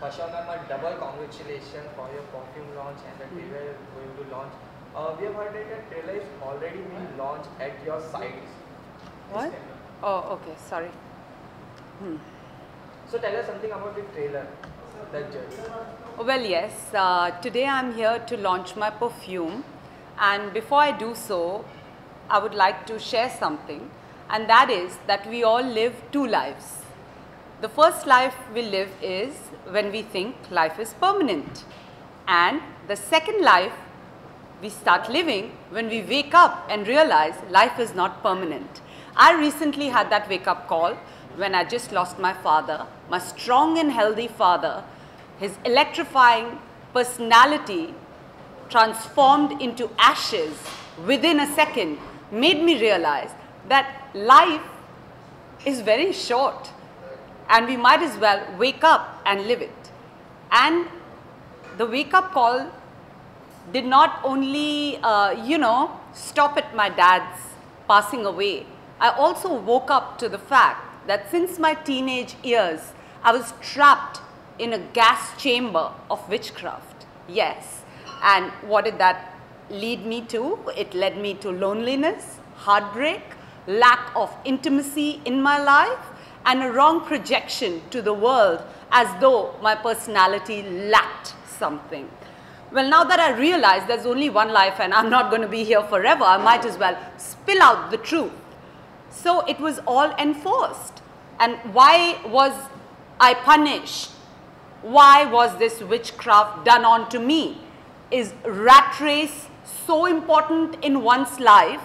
First of all, ma'am, a double congratulations for your perfume launch and the trailer going to launch. We have heard that the trailer is already been launched at your sites. What? Oh, okay, sorry. So tell us something about the trailer, the journey. Well, yes, today I'm here to launch my perfume, and before I do so, I would like to share something, and that is that we all live two lives. The first life we live is when we think life is permanent, and the second life we start living when we wake up and realize life is not permanent. I recently had that wake-up call when I just lost my father, my strong and healthy father. His electrifying personality transformed into ashes within a second made me realize that life is very short and we might as well wake up and live it. And the wake-up call did not only, stop at my dad's passing away. I also woke up to the fact that since my teenage years, I was trapped in a gas chamber of witchcraft. Yes. And what did that lead me to? It led me to loneliness, heartbreak, lack of intimacy in my life, and a wrong projection to the world as though my personality lacked something. Well, now that I realize there's only one life and I'm not going to be here forever, I might as well spill out the truth. So it was all enforced. And why was I punished? Why was this witchcraft done on to me? Is rat race so important in one's life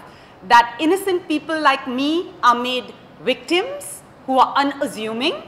that innocent people like me are made victims who are unassuming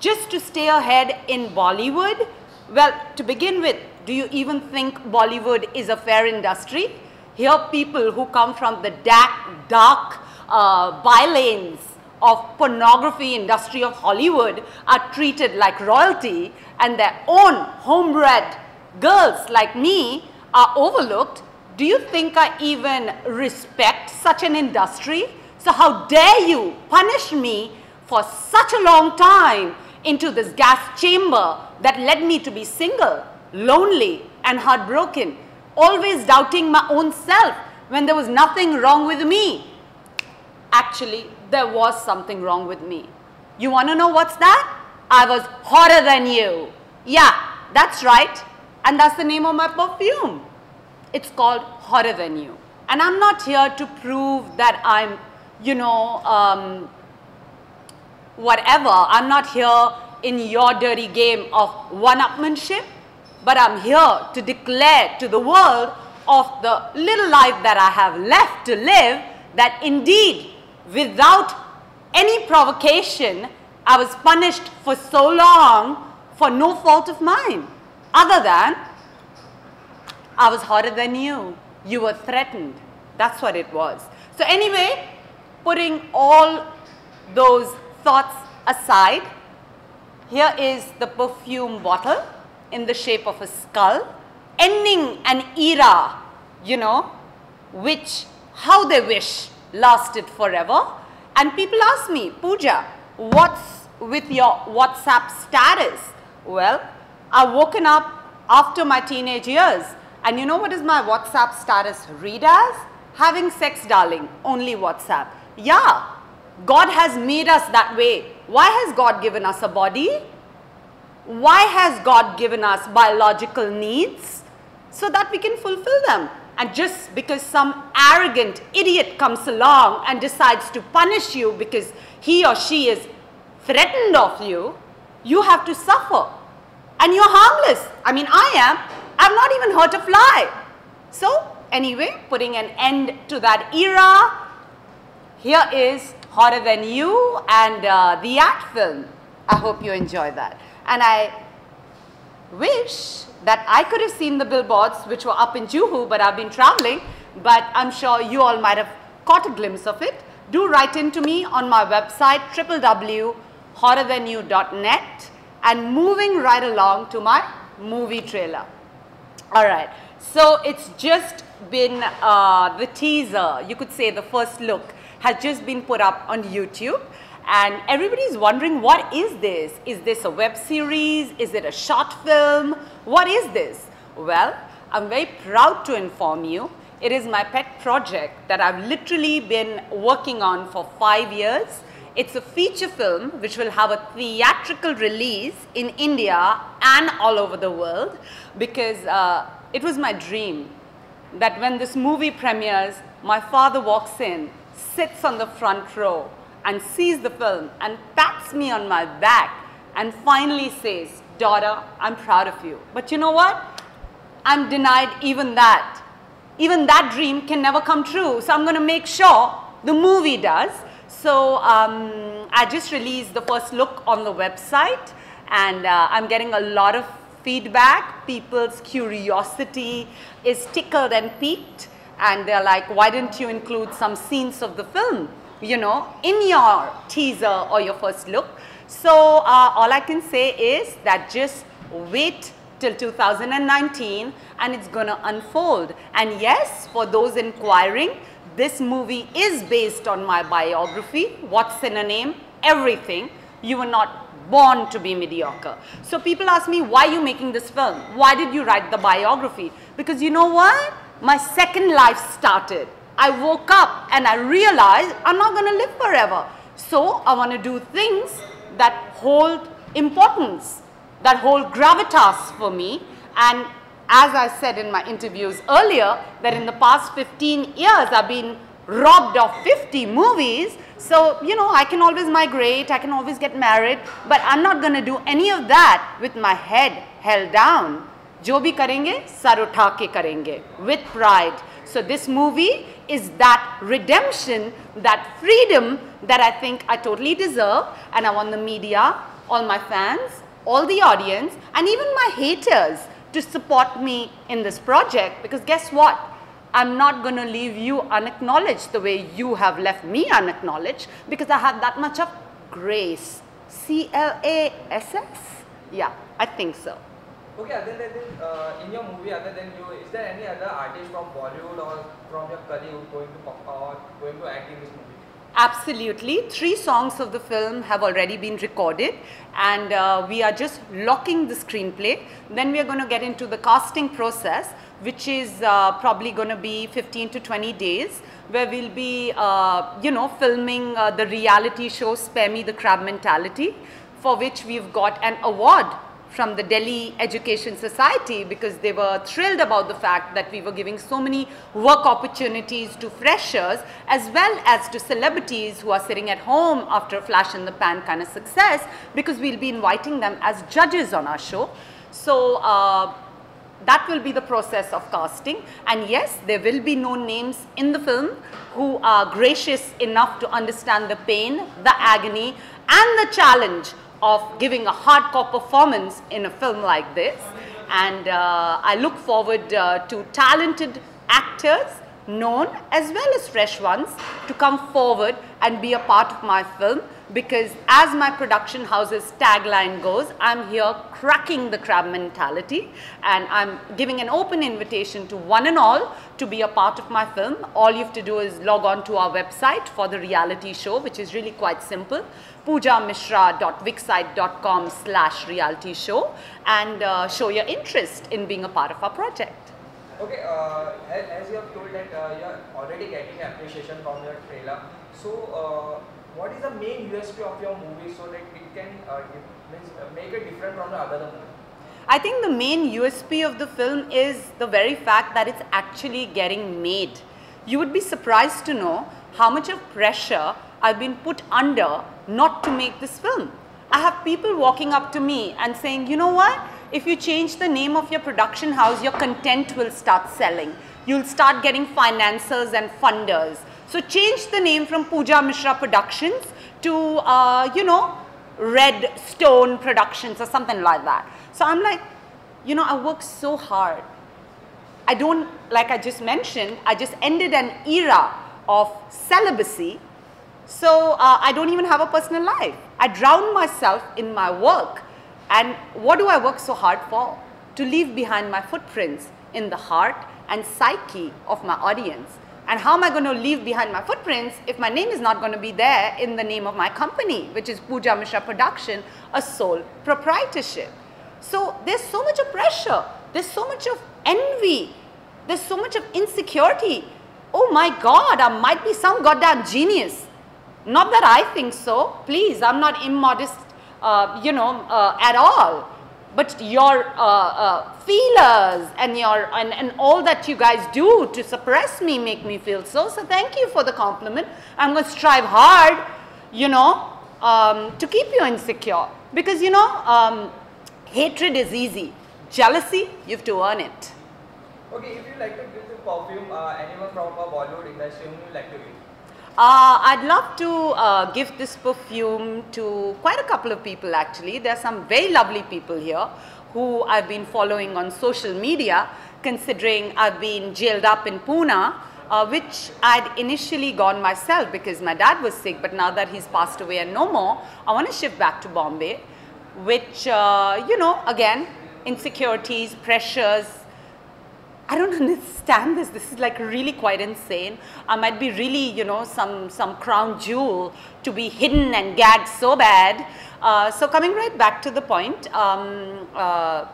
just to stay ahead in Bollywood? Well, to begin with, do you even think Bollywood is a fair industry? Here people who come from the dark bylanes of pornography industry of Hollywood are treated like royalty, and their own homebred girls like me are overlooked. Do you think I even respect such an industry? So how dare you punish me for such a long time into this gas chamber that led me to be single, lonely and heartbroken, always doubting my own self when there was nothing wrong with me. Actually, there was something wrong with me. You want to know what's that? I was hotter than you. Yeah, that's right. And that's the name of my perfume. It's called Hotter Than You. And I'm not here to prove that I'm, whatever. I'm not here in your dirty game of one-upmanship, but I'm here to declare to the world of the little life that I have left to live that indeed, without any provocation, I was punished for so long for no fault of mine, other than I was hotter than you. You were threatened. That's what it was. So anyway, putting all those thoughts aside, here is the perfume bottle in the shape of a skull, ending an era, which, how they wish, lasted forever. And people ask me, Pooja, what's with your WhatsApp status? Well, I've woken up after my teenage years, and you know what is my WhatsApp status read as? Having sex, darling, only WhatsApp. Yeah, God has made us that way. Why has God given us a body? Why has God given us biological needs? So that we can fulfill them. And just because some arrogant idiot comes along and decides to punish you because he or she is threatened of you, you have to suffer. And you're harmless. I mean, I am. I've not even hurt a fly. So, anyway, putting an end to that era, here is Hotter Than You and the act film. I hope you enjoy that. And I wish that I could have seen the billboards which were up in Juhu, but I've been traveling. But I'm sure you all might have caught a glimpse of it. Do write in to me on my website www.hotterthanyou.net, and moving right along to my movie trailer. Alright, so it's just been the teaser, you could say the first look, has just been put up on YouTube. And everybody's wondering, what is this? Is this a web series? Is it a short film? What is this? Well, I'm very proud to inform you, it is my pet project that I've literally been working on for 5 years. It's a feature film which will have a theatrical release in India and all over the world, because it was my dream that when this movie premieres, my father walks in, sits on the front row and sees the film and pats me on my back and finally says, "Daughter, I'm proud of you." But you know what? I'm denied even that. Even that dream can never come true. So I'm going to make sure the movie does. So I just released the first look on the website, and I'm getting a lot of feedback. People's curiosity is tickled and piqued, and they're like, "Why didn't you include some scenes of the film, you know, in your teaser or your first look?" So all I can say is that just wait till 2019 and it's gonna unfold. And yes, for those inquiring, this movie is based on my biography. What's in a name? Everything. You were not born to be mediocre. So people ask me, why are you making this film? Why did you write the biography? Because you know what? My second life started. I woke up and I realized I'm not going to live forever. So I want to do things that hold importance, that hold gravitas for me. And as I said in my interviews earlier, that in the past 15 years I've been robbed of 50 movies. So, you know, I can always migrate, I can always get married, but I'm not going to do any of that with my head held down. Jo bhi karenge, sar utha ke karenge, with pride. So this movie is that redemption, that freedom that I think I totally deserve, and I want the media, all my fans, all the audience, and even my haters to support me in this project, because guess what? I'm not going to leave you unacknowledged the way you have left me unacknowledged, because I have that much of grace. C-L-A-S-S? Yeah, I think so. Okay, other than in your movie, other than you, is there any other artist from Bollywood or from your colleague who's going to act in this movie? Absolutely. 3 songs of the film have already been recorded, and we are just locking the screenplay. Then we are going to get into the casting process, which is probably going to be 15 to 20 days, where we'll be, you know, filming the reality show Spare Me the Crab Mentality, for which we've got an award from the Delhi Education Society, because they were thrilled about the fact that we were giving so many work opportunities to freshers as well as to celebrities who are sitting at home after a flash in the pan kind of success, because we'll be inviting them as judges on our show. So that will be the process of casting, and yes, there will be no names in the film who are gracious enough to understand the pain, the agony and the challenge of giving a hardcore performance in a film like this. And I look forward to talented actors, known as well as fresh ones, to come forward and be a part of my film, because as my production house's tagline goes, I'm here cracking the crab mentality, and I'm giving an open invitation to one and all to be a part of my film. All you have to do is log on to our website for the reality show, which is really quite simple, poojamisra.wixsite.com/reality show, and show your interest in being a part of our project. Okay, as you have told that you are already getting appreciation from your trailer, so what is the main USP of your movie so that it can make it different from the other movie? I think the main USP of the film is the very fact that it's actually getting made. You would be surprised to know how much of pressure I've been put under not to make this film. I have people walking up to me and saying, you know what, if you change the name of your production house, your content will start selling. You'll start getting financiers and funders. So change the name from Pooja Misra Productions to, you know, Red Stone Productions or something like that. So I'm like, you know, I work so hard. I don't, like I just mentioned, I just ended an era of celibacy. So I don't even have a personal life. I drown myself in my work. And what do I work so hard for? To leave behind my footprints in the heart and psyche of my audience. And how am I going to leave behind my footprints if my name is not going to be there in the name of my company, which is Pooja Misra Production, a sole proprietorship. So there's so much of pressure, there's so much of envy, there's so much of insecurity. Oh my God, I might be some goddamn genius. Not that I think so, please, I'm not immodest, at all. But your feelers and and all that you guys do to suppress me make me feel so. So thank you for the compliment. I'm going to strive hard, to keep you insecure. Because, hatred is easy. Jealousy, you have to earn it. Okay, if you like to give the perfume, anyone from a Bollywood industry, whom you like to give? I'd love to give this perfume to quite a couple of people actually. There are some very lovely people here who I've been following on social media, considering I've been jailed up in Pune, which I'd initially gone myself because my dad was sick, but now that he's passed away and no more, I want to shift back to Bombay, which, again, insecurities, pressures. I don't understand this. This is like really quite insane. I might be really, some crown jewel to be hidden and gagged so bad. So coming right back to the point, I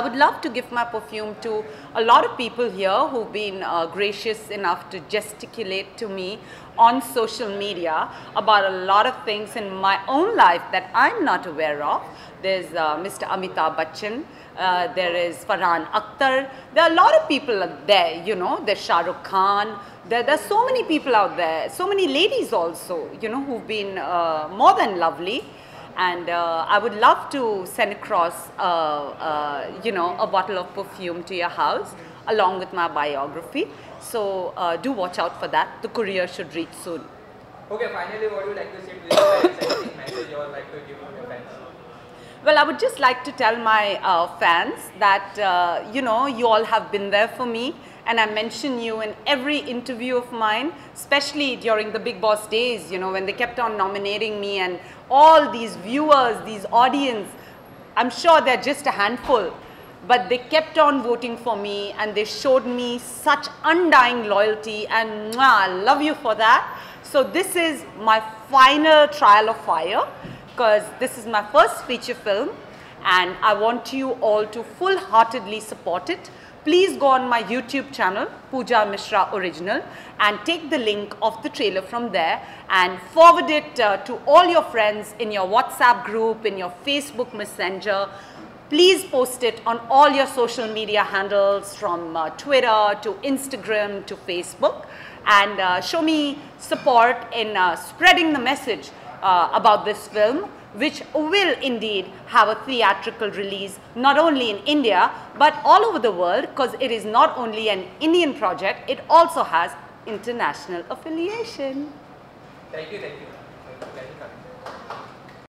would love to give my perfume to a lot of people here who've been gracious enough to gesticulate to me on social media about a lot of things in my own life that I'm not aware of. There's Mr. Amitabh Bachchan. There is Farhan Akhtar. There are a lot of people there, there's Shah Rukh Khan. There's so many people out there, so many ladies also, who've been more than lovely. And I would love to send across, a bottle of perfume to your house along with my biography. So do watch out for that. The courier should reach soon. Okay, finally, what would you like to say to your fans? Anything message you would like to give to your fans? Well, I would just like to tell my fans that, you all have been there for me. And I mention you in every interview of mine, especially during the Big Boss days, when they kept on nominating me and all these viewers, these audience, I'm sure they're just a handful, but they kept on voting for me and they showed me such undying loyalty and mwah, I love you for that. So this is my final trial of fire because this is my first feature film and I want you all to full-heartedly support it. Please go on my YouTube channel, Pooja Misra Original, and take the link of the trailer from there and forward it to all your friends in your WhatsApp group, in your Facebook Messenger. Please post it on all your social media handles from Twitter to Instagram to Facebook and show me support in spreading the message about this film, which will indeed have a theatrical release not only in India but all over the world, because it is not only an Indian project, it also has international affiliation. Thank you.